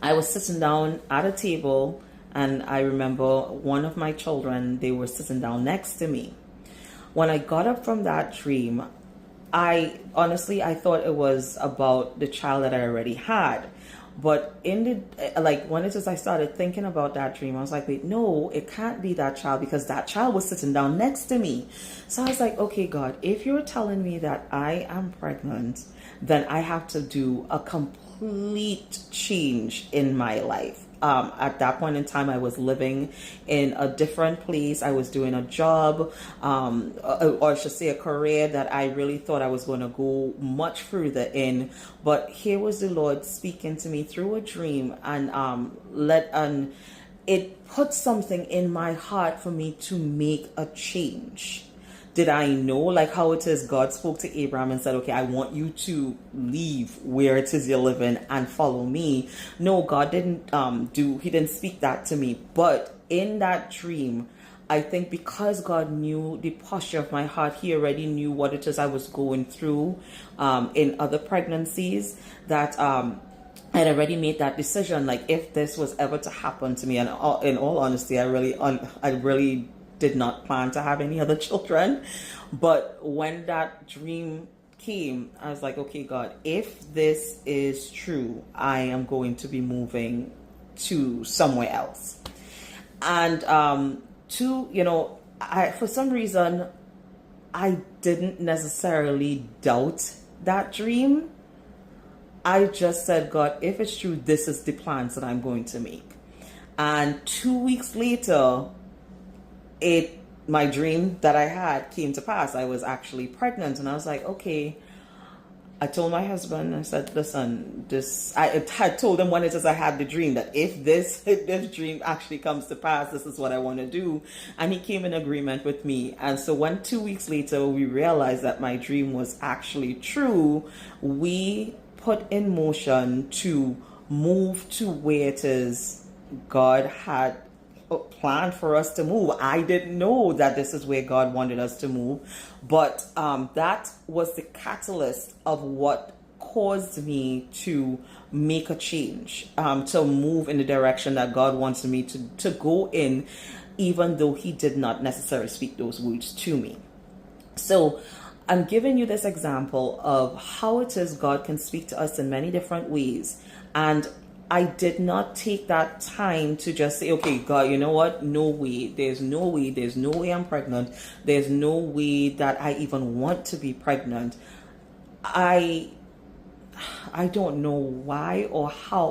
I was sitting down at a table, and I remember one of my children, they were sitting down next to me. When I got up from that dream, I honestly I thought it was about the child that I already had. But in the like when it was I started thinking about that dream, I was like, wait, no, it can't be that child because that child was sitting down next to me. So I was like, okay, God, if you're telling me that I am pregnant, then I have to do a complete change in my life. At that point in time, I was living in a different place. I was doing a job, or I should say a career that I really thought I was going to go much further in. But here was the Lord speaking to me through a dream, and it put something in my heart for me to make a change. Did I know, like how it is, God spoke to Abraham and said, okay, I want you to leave where it is you're living and follow me? No, God didn't he didn't speak that to me. But in that dream, I think because God knew the posture of my heart, he already knew what it is I was going through in other pregnancies, that I'd already made that decision. Like, if this was ever to happen to me, and in all honesty, I really did not plan to have any other children. But when that dream came, I was like, okay, God, if this is true, I am going to be moving to somewhere else. And for some reason, I didn't necessarily doubt that dream. I just said, God, if it's true, this is the plans that I'm going to make. And 2 weeks later, my dream that I had came to pass. I was actually pregnant, and I was like, okay. I told my husband, I said, listen, I had told him when it is I had the dream, that if this dream actually comes to pass, this is what I want to do. And he came in agreement with me. And so when 2 weeks later we realized that my dream was actually true, we put in motion to move to where it is God had planned for us to move. I didn't know that this is where God wanted us to move, but that was the catalyst of what caused me to make a change, to move in the direction that God wants me to go in, even though he did not necessarily speak those words to me. So I'm giving you this example of how it is God can speak to us in many different ways. And I did not take that time to just say, okay, God, you know what? No way. There's no way I'm pregnant. There's no way that I even want to be pregnant. I don't know why or how,